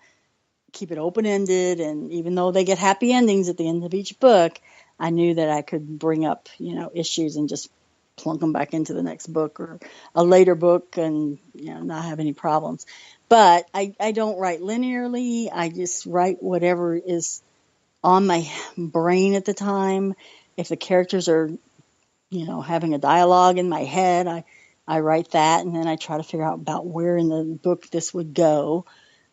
S6: keep it open-ended. And even though they get happy endings at the end of each book, I knew that I could bring up, issues and just plunk them back into the next book or a later book and, not have any problems. But I don't write linearly. I just write whatever is on my brain at the time. If the characters are, having a dialogue in my head, I write that, and then I try to figure out about where in the book this would go.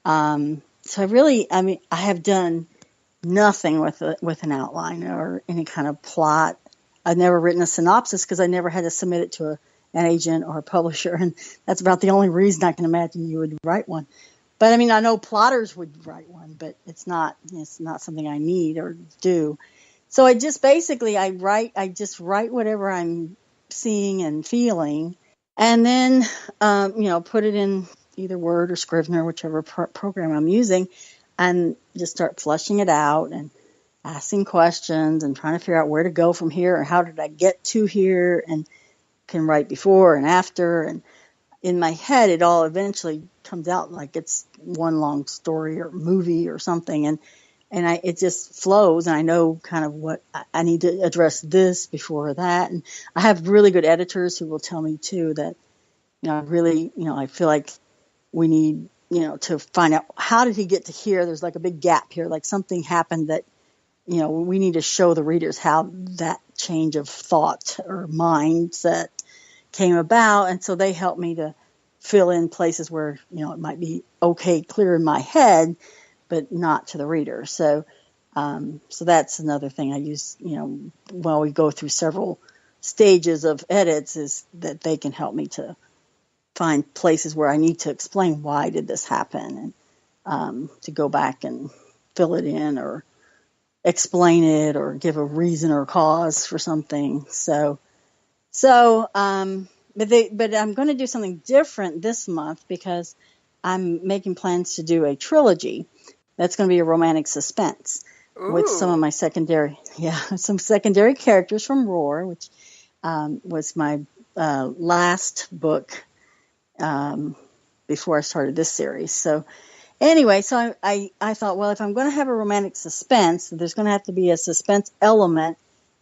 S6: So I have done nothing with an outline or any kind of plot. I've never written a synopsis because I never had to submit it to an agent or a publisher, and that's about the only reason I can imagine you would write one. But I know plotters would write one, but it's not something I need or do. So I just basically I just write whatever I'm seeing and feeling, and then put it in either Word or Scrivener, whichever program I'm using, and just start fleshing it out and asking questions and trying to figure out where to go from here or how did I get to here, and can write before and after. And in my head, it all eventually comes out like it's one long story or movie or something. And it just flows, and I know kind of what I need to address this before that. And I have really good editors who will tell me too that, I feel like we need, to find out how did he get to here? There's like a big gap here, like something happened that, we need to show the readers how that change of thought or mindset came about. And so they help me to fill in places where, it might be okay, clear in my head, but not to the reader. So that's another thing I use, while we go through several stages of edits, is that they can help me to find places where I need to explain why did this happen, and to go back and fill it in or explain it or give a reason or cause for something. But I'm going to do something different this month because I'm making plans to do a trilogy. That's going to be a romantic suspense. Ooh. With some of my secondary characters from Roar, which was my last book before I started this series. So anyway, so I thought, well, if I'm going to have a romantic suspense, there's going to have to be a suspense element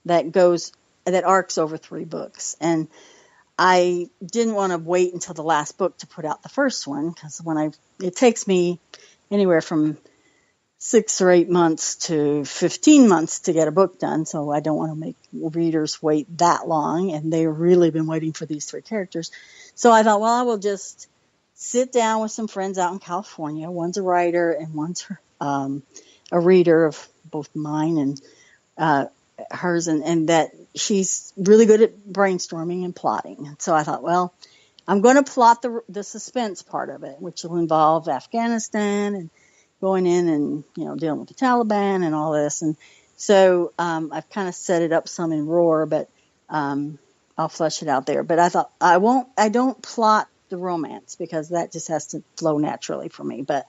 S6: that arcs over 3 books. And I didn't want to wait until the last book to put out the first one, because it takes me anywhere from 6 or 8 months to 15 months to get a book done. So I don't want to make readers wait that long. And they've really been waiting for these 3 characters. So I thought, well, I will just sit down with some friends out in California. One's a writer and one's a reader of both mine and hers, and that she's really good at brainstorming and plotting. And so I thought, well, I'm going to plot the suspense part of it, which will involve Afghanistan and going in and, dealing with the Taliban and all this. And so I've kind of set it up some in Roar, but I'll flesh it out there. But I thought I don't plot the romance because that just has to flow naturally for me. But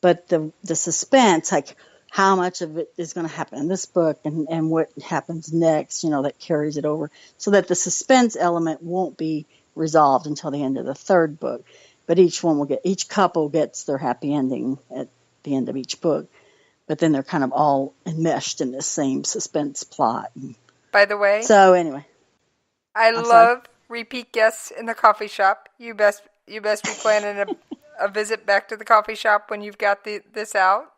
S6: the suspense, like how much of it is going to happen in this book and what happens next, that carries it over, so that the suspense element won't be resolved until the end of the 3rd book. but each couple gets their happy ending at the end of each book. But then they're kind of all enmeshed in this same suspense plot.
S5: By the way,
S6: so anyway,
S5: I love repeat guests in the coffee shop. You best be planning a visit back to the coffee shop when you've got this out.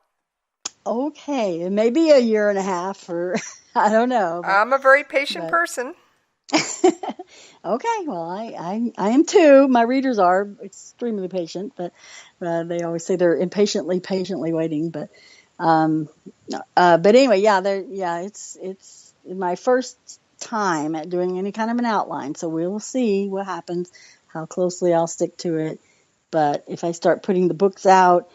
S6: Okay, it may be a year and a half, or I don't know.
S5: I'm a very patient person.
S6: Okay, well, I am too. My readers are extremely patient, but they always say they're patiently waiting. But anyway, it's my first time at doing any kind of an outline, so we'll see what happens, how closely I'll stick to it. But if I start putting the books out,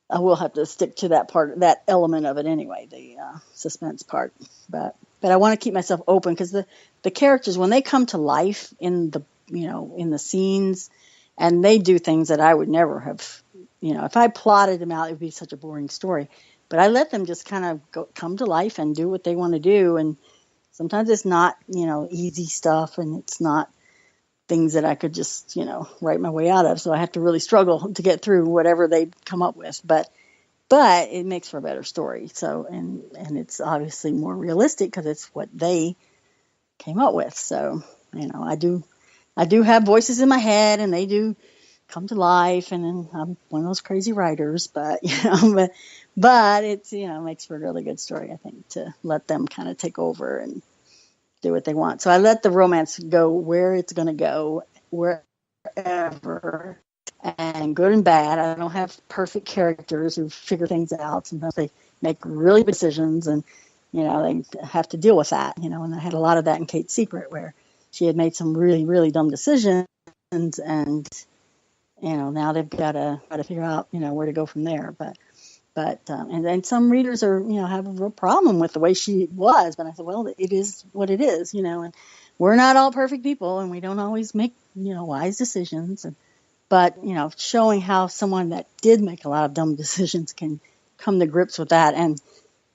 S6: I will have to stick to that element of it anyway, the suspense part. But I want to keep myself open, because the characters, when they come to life in the scenes, and they do things that I would never have, if I plotted them out, it would be such a boring story. But I let them just kind of come to life and do what they want to do. And sometimes it's not, easy stuff, and it's not things that I could just, write my way out of. So I have to really struggle to get through whatever they come up with. But it makes for a better story. So, and it's obviously more realistic because it's what they came up with. So, I do have voices in my head, and they do come to life, and then I'm one of those crazy writers, but it's, makes for a really good story, I think, to let them kind of take over and do what they want. So I let the romance go where it's going to go, wherever, and good and bad. I don't have perfect characters who figure things out. Sometimes they make really big decisions, and, they have to deal with that, and I had a lot of that in Kate's Secret, where she had made some really, really dumb decisions, and, now they've got to figure out, where to go from there. But and then some readers have a real problem with the way she was. But I said, well, it is what it is, and we're not all perfect people, and we don't always make, wise decisions. But showing how someone that did make a lot of dumb decisions can come to grips with that and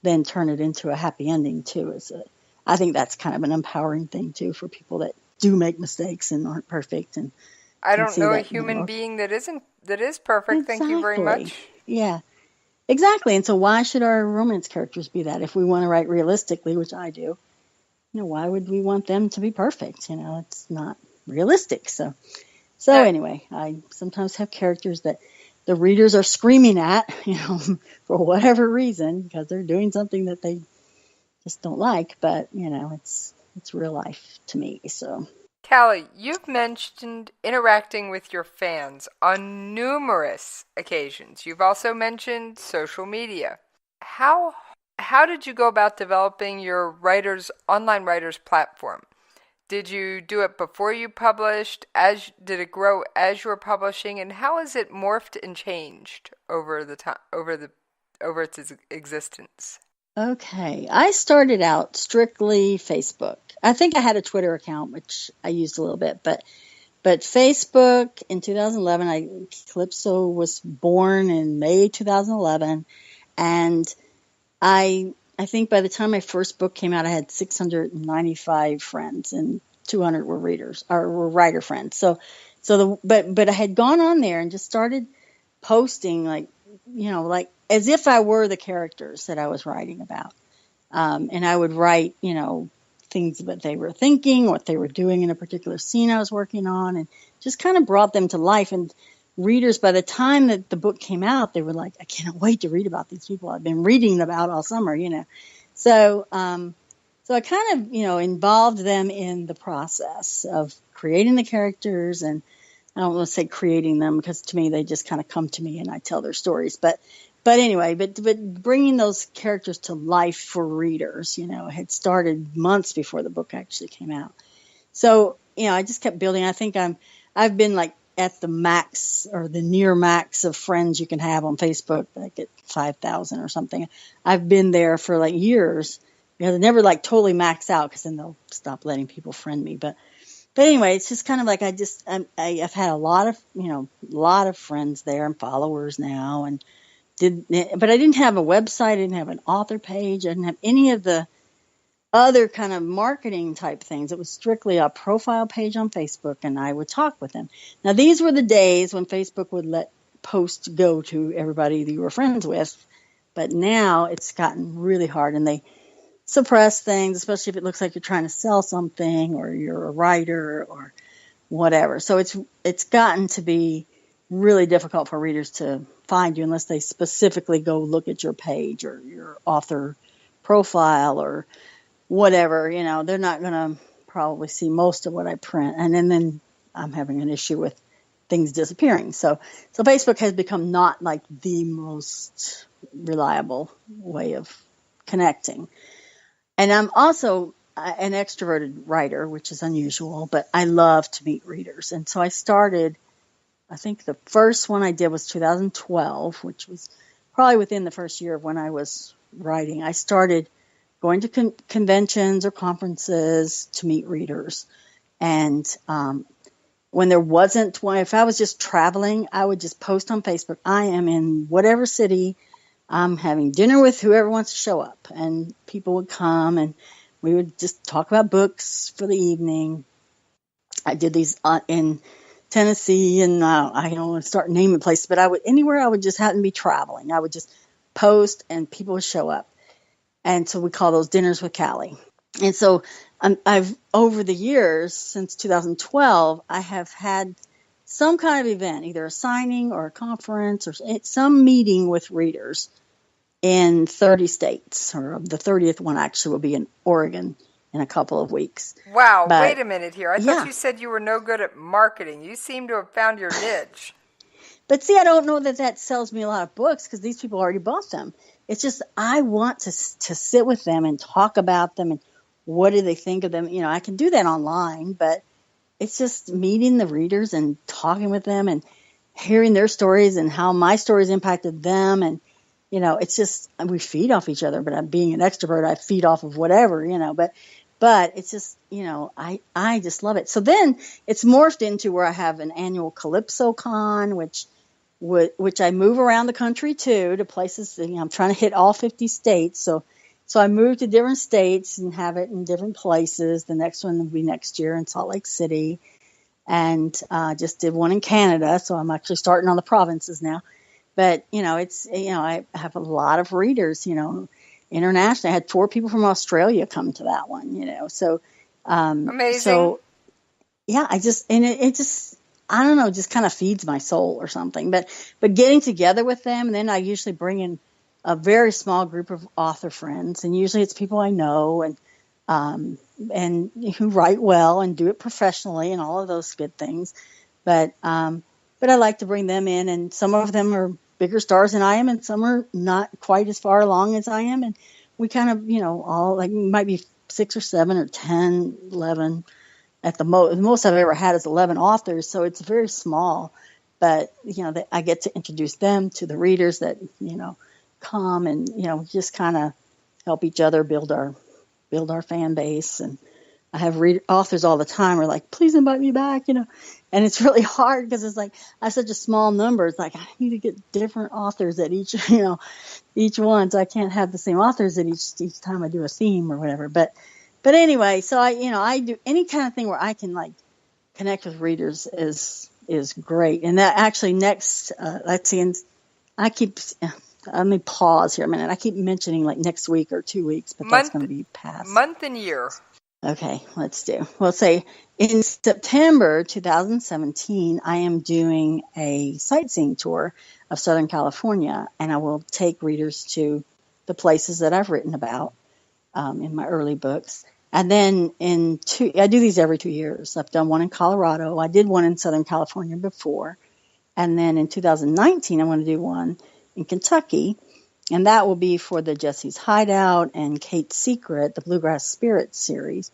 S6: then turn it into a happy ending too. I think that's kind of an empowering thing too for people that do make mistakes and aren't perfect. And
S5: I don't know a human being that is perfect.
S6: Exactly.
S5: Thank you very much.
S6: Yeah. Exactly. And so why should our romance characters be that? If we want to write realistically, which I do, why would we want them to be perfect? It's not realistic. So anyway, I sometimes have characters that the readers are screaming at, for whatever reason, because they're doing something that they just don't like. But, it's real life to me. So,
S5: Callie, you've mentioned interacting with your fans on numerous occasions. You've also mentioned social media. How did you go about developing your online writers platform? Did you do it before you published? Did it grow as you were publishing? And how has it morphed and changed over its existence?
S6: Okay, I started out strictly Facebook. I think I had a Twitter account, which I used a little bit, but Facebook in 2011, Kallypso was born in May 2011, and I think by the time my first book came out, I had 695 friends, and 200 were readers or were writer friends. But I had gone on there and just started posting like as if I were the characters that I was writing about. And I would write, things that they were thinking, what they were doing in a particular scene I was working on, and just kind of brought them to life. And readers, by the time that the book came out, they were like, I can't wait to read about these people I've been reading about all summer, So I kind of, involved them in the process of creating the characters. And I don't want to say creating them, because to me, they just kind of come to me and I tell their stories. But anyway, but bringing those characters to life for readers, had started months before the book actually came out. So, I just kept building. I think I've been like at the max or the near max of friends you can have on Facebook, like at 5,000 or something. I've been there for like years. I never like totally max out, because then they'll stop letting people friend me. But anyway, it's just kind of like I've had a lot of friends there and followers now, but I didn't have a website, I didn't have an author page, I didn't have any of the other kind of marketing type things. It was strictly a profile page on Facebook, and I would talk with them. Now, these were the days when Facebook would let posts go to everybody that you were friends with, but now it's gotten really hard, and they suppress things, especially if it looks like you're trying to sell something or you're a writer or whatever. So it's gotten to be really difficult for readers to find you unless they specifically go look at your page or your author profile or whatever. They're not going to probably see most of what I print. And then I'm having an issue with things disappearing. So Facebook has become not like the most reliable way of connecting. And I'm also an extroverted writer, which is unusual, but I love to meet readers. And so I started, I think the first one I did was 2012, which was probably within the first year of when I was writing. I started going to conventions or conferences to meet readers. And when there wasn't one, if I was just traveling, I would just post on Facebook, I am in whatever city, I'm having dinner with whoever wants to show up. And people would come and we would just talk about books for the evening. I did these in Tennessee, and I don't want to start naming places, but anywhere I would just happen to be traveling, I would just post and people would show up. And so we call those dinners with Callie. And so I've, over the years, since 2012, I have had some kind of event, either a signing or a conference or some meeting with readers in 30 states, or the 30th one actually will be in Oregon in a couple of weeks.
S5: Wow, wait a minute here. I thought you said you were no good at marketing. You seem to have found your niche.
S6: But see, I don't know that sells me a lot of books because these people already bought them. It's just I want to sit with them and talk about them and what do they think of them. I can do that online, but it's just meeting the readers and talking with them and hearing their stories and how my stories impacted them. And, it's just, we feed off each other, but being an extrovert, I feed off of whatever, but it's just, I just love it. So then it's morphed into where I have an annual Kallypso Con, which I move around the country to places. I'm trying to hit all 50 states. So I moved to different states and have it in different places. The next one will be next year in Salt Lake City, and just did one in Canada. So I'm actually starting on the provinces now. But I have a lot of readers. Internationally, I had 4 people from Australia come to that one. So
S5: amazing.
S6: So yeah, it just. I don't know, just kind of feeds my soul or something. But getting together with them, and then I usually bring in a very small group of author friends, and usually it's people I know and who write well and do it professionally and all of those good things. But I like to bring them in, and some of them are bigger stars than I am, and some are not quite as far along as I am. And we kind of, all like might be 6 or 7 or 10, 11. At the most I've ever had is 11 authors, so it's very small. But I get to introduce them to the readers that come, and just kind of help each other build our fan base. And I have authors all the time who are like, please invite me back, and it's really hard because it's like I have such a small number. It's like I need to get different authors at each each one, so I can't have the same authors at each time I do a theme or whatever. But anyway, so I do any kind of thing where I can like connect with readers is great. And that actually next, let's see, and let me pause here a minute. I keep mentioning like next week or 2 weeks, but that's going to be past.
S5: Month and year.
S6: Okay, we'll say in September 2017, I am doing a sightseeing tour of Southern California, and I will take readers to the places that I've written about. In my early books. And then I do these every 2 years. I've done one in Colorado. I did one in Southern California before. And then in 2019, I want to do one in Kentucky. And that will be for the Jesse's Hideout and Kate's Secret, the Bluegrass Spirits series.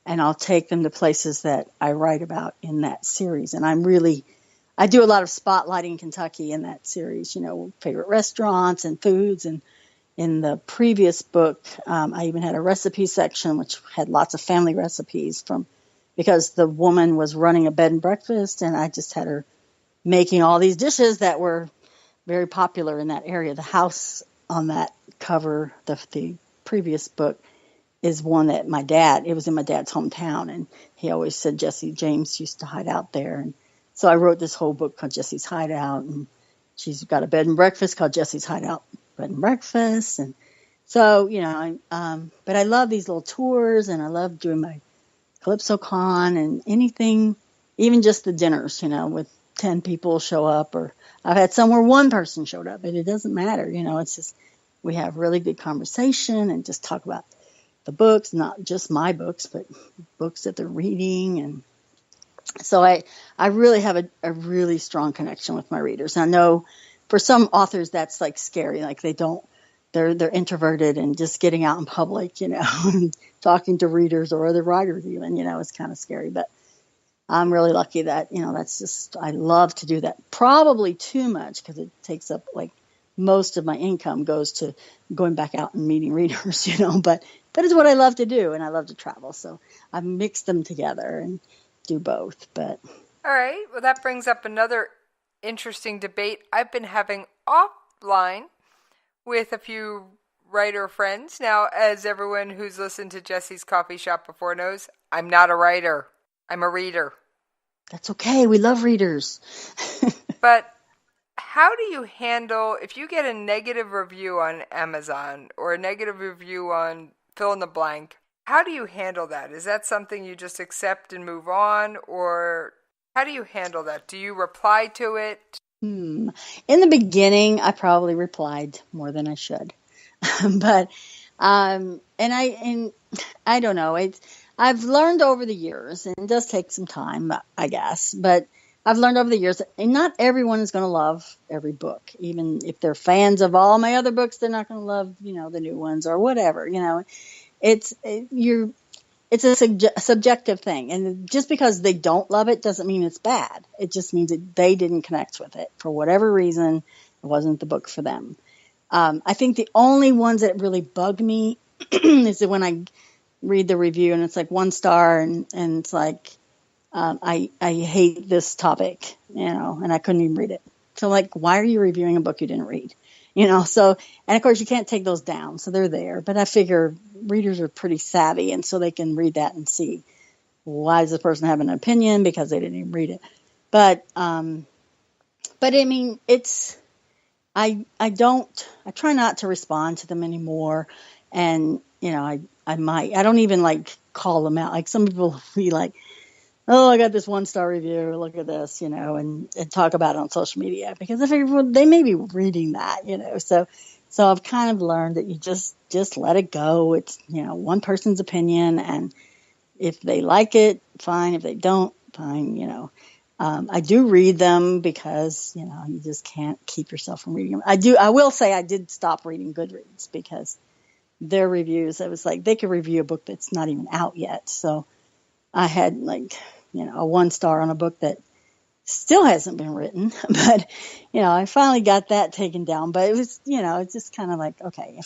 S6: And I'll take them to places that I write about in that series. And I do a lot of spotlighting Kentucky in that series, favorite restaurants and foods. And in the previous book, I even had a recipe section, which had lots of family recipes because the woman was running a bed and breakfast, and I just had her making all these dishes that were very popular in that area. The house on that cover, the previous book, is one that it was in my dad's hometown, and he always said Jesse James used to hide out there. And so I wrote this whole book called Jesse's Hideout, and she's got a bed and breakfast called Jesse's Hideout Bed and Breakfast. And so, but I love these little tours, and I love doing my Kallypso Con and anything, even just the dinners, with 10 people show up, or I've had some where one person showed up, but it doesn't matter. It's just, we have really good conversation and just talk about the books, not just my books, but books that they're reading. And so I really have a really strong connection with my readers. I know for some authors that's like scary, like they're introverted and just getting out in public, and talking to readers or other writers even, it's kind of scary. But I'm really lucky that, that's just, I love to do that. Probably too much because it takes up like most of my income goes to going back out and meeting readers, but that is what I love to do, and I love to travel. So I've mixed them together and do both. But
S5: all right, well, that brings up another interesting debate I've been having offline with a few writer friends. Now, as everyone who's listened to Jesse's Coffee Shop before knows, I'm not a writer. I'm a reader.
S6: That's okay. We love readers.
S5: But how do you handle if you get a negative review on Amazon or a negative review on fill in the blank? How do you handle that? Is that something you just accept and move on, or how do you handle that? Do you reply to it?
S6: In the beginning, I probably replied more than I should, but and I don't know. I've learned over the years, and it does take some time, I guess, but I've learned over the years that not everyone is going to love every book. Even if they're fans of all my other books, they're not going to love, the new ones or whatever. It's a subjective thing. And just because they don't love it doesn't mean it's bad. It just means that they didn't connect with it. For whatever reason, it wasn't the book for them. I think the only ones that really bug me is that when I read the review and it's like 1 star and it's like, I hate this topic, and I couldn't even read it. So like, why are you reviewing a book you didn't read? So, and of course you can't take those down. So they're there, but I figure readers are pretty savvy. And so they can read that and see, why does this person have an opinion? Because they didn't even read it. But I mean, I try not to respond to them anymore. And, I don't even like call them out. Like some people will be like, oh, I got this 1 star review. Look at this, and talk about it on social media because I figure, well, they may be reading that, So I've kind of learned that you just let it go. It's, one person's opinion, and if they like it, fine. If they don't, fine. I do read them because, you just can't keep yourself from reading them. I will say I did stop reading Goodreads because their reviews, it was like they could review a book that's not even out yet. So I had like, a 1 star on a book that still hasn't been written, but, I finally got that taken down, but it was, it's just kind of like, okay,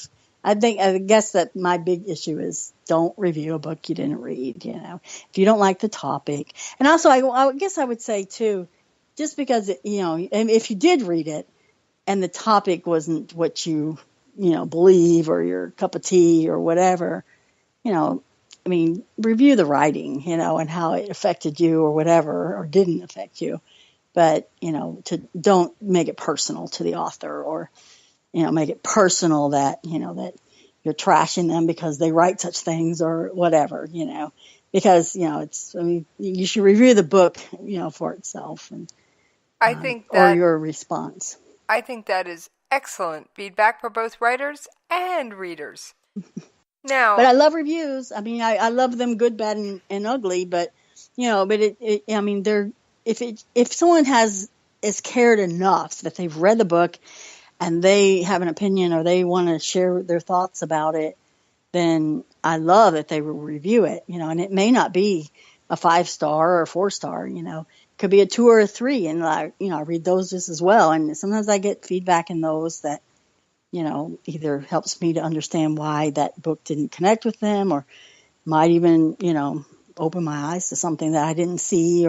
S6: I guess that my big issue is don't review a book you didn't read, if you don't like the topic. And also I guess I would say too, just because, if you did read it and the topic wasn't what you believe or your cup of tea or whatever, review the writing, and how it affected you or whatever, or didn't affect you. But, don't make it personal to the author or, make it personal that, that you're trashing them because they write such things or whatever, because, you should review the book, for itself and,
S5: I think that,
S6: or your response.
S5: I think that is excellent feedback for both writers and readers. Now,
S6: but I love reviews. I love them good, bad, and ugly. But if someone is cared enough that they've read the book and they have an opinion or they want to share their thoughts about it, then I love that they will review it. And it may not be a 5 star or a 4 star. It could be a 2 or a 3, and I read those just as well. And sometimes I get feedback in those that, either helps me to understand why that book didn't connect with them, or might even, open my eyes to something that I didn't see,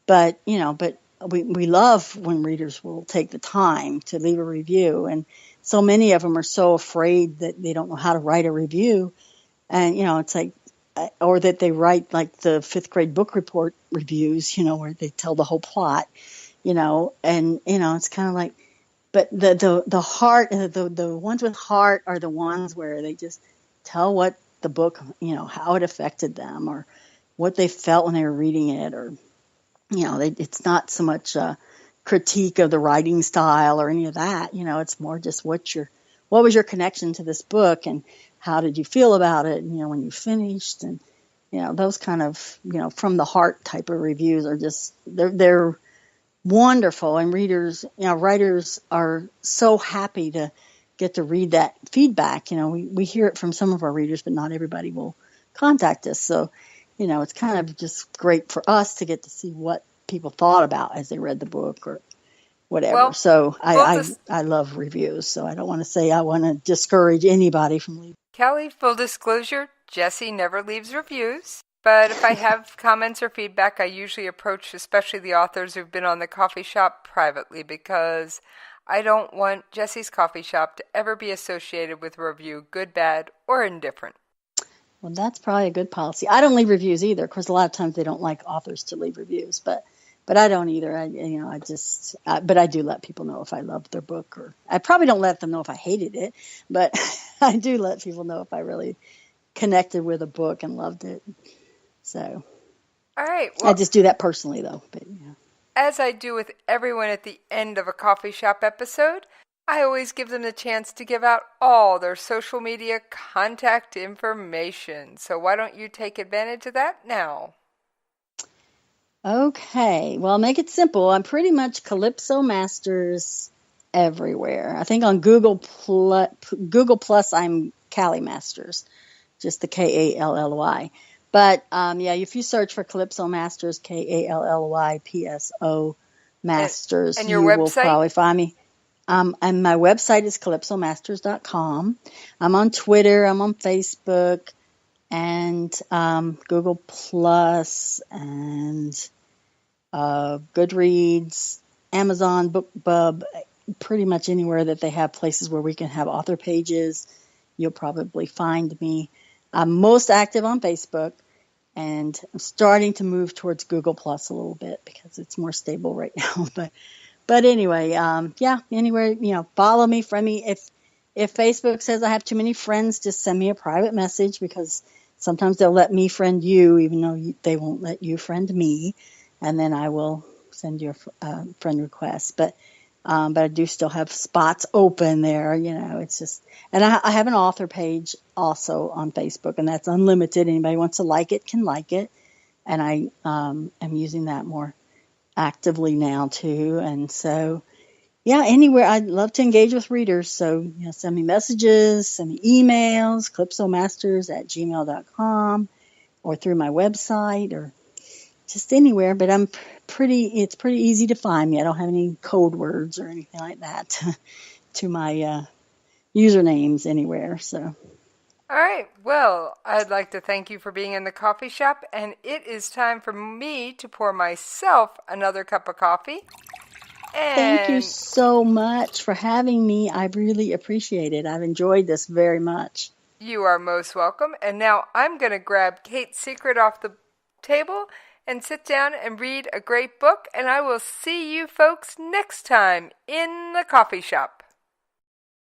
S6: but we love when readers will take the time to leave a review. And so many of them are so afraid that they don't know how to write a review. And, it's like, or that they write like the 5th grade book report reviews, where they tell the whole plot, and, it's kind of like, but the heart, the ones with heart are the ones where they just tell what the book, how it affected them or what they felt when they were reading it, or, it's not so much a critique of the writing style or any of that. It's more just what was your connection to this book and how did you feel about it, when you finished, and, those kind of, from the heart type of reviews are just, they're wonderful. And readers, writers are so happy to get to read that feedback. We hear it from some of our readers, but not everybody will contact us. So, it's kind of just great for us to get to see what people thought about as they read the book or whatever.
S5: Well,
S6: so I love reviews. So I don't want to say I want to discourage anybody from leaving.
S5: Callie, full disclosure, Jessie never leaves reviews. But if I have comments or feedback, I usually approach especially the authors who've been on the coffee shop privately, because I don't want Jessie's coffee shop to ever be associated with a review, good, bad, or indifferent.
S6: Well, that's probably a good policy. I don't leave reviews either. Of course, a lot of times they don't like authors to leave reviews, but I don't either. But I do let people know if I love their book, or I probably don't let them know if I hated it, but I do let people know if I really connected with a book and loved it. So,
S5: all right. Well,
S6: I just do that personally, though. But
S5: as I do with everyone at the end of a coffee shop episode, I always give them the chance to give out all their social media contact information. So why don't you take advantage of that now?
S6: Okay. Well, I'll make it simple. I'm pretty much Kallypso Masters everywhere. I think on Google Plus, I'm Kally Masters, just the Kally. But if you search for Kallypso Masters, Kallypso Masters,
S5: and your
S6: you
S5: website?
S6: will probably find me. And my website is KallypsoMasters.com. I'm on Twitter. I'm on Facebook and Google Plus and Goodreads, Amazon, BookBub, pretty much anywhere that they have places where we can have author pages. You'll probably find me. I'm most active on Facebook, and I'm starting to move towards Google Plus a little bit because it's more stable right now. But anyway, anywhere, follow me, friend me. If Facebook says I have too many friends, just send me a private message, because sometimes they'll let me friend you, even though they won't let you friend me, and then I will send you a friend request. But I do still have spots open there. It's just, and I have an author page also on Facebook, and that's unlimited. Anybody wants to like it can like it, and I am using that more actively now too. And so, anywhere, I'd love to engage with readers. So, send me messages, send me emails, calypsomasters@gmail.com, or through my website, or just anywhere. But it's pretty easy to find me. I don't have any code words or anything like that to my usernames anywhere. So.
S5: All right. Well, I'd like to thank you for being in the coffee shop, and it is time for me to pour myself another cup of coffee. And
S6: thank you so much for having me. I really appreciate it. I've enjoyed this very much.
S5: You are most welcome. And now I'm going to grab Kate's Secret off the table and sit down and read a great book, and I will see you folks next time in the coffee shop.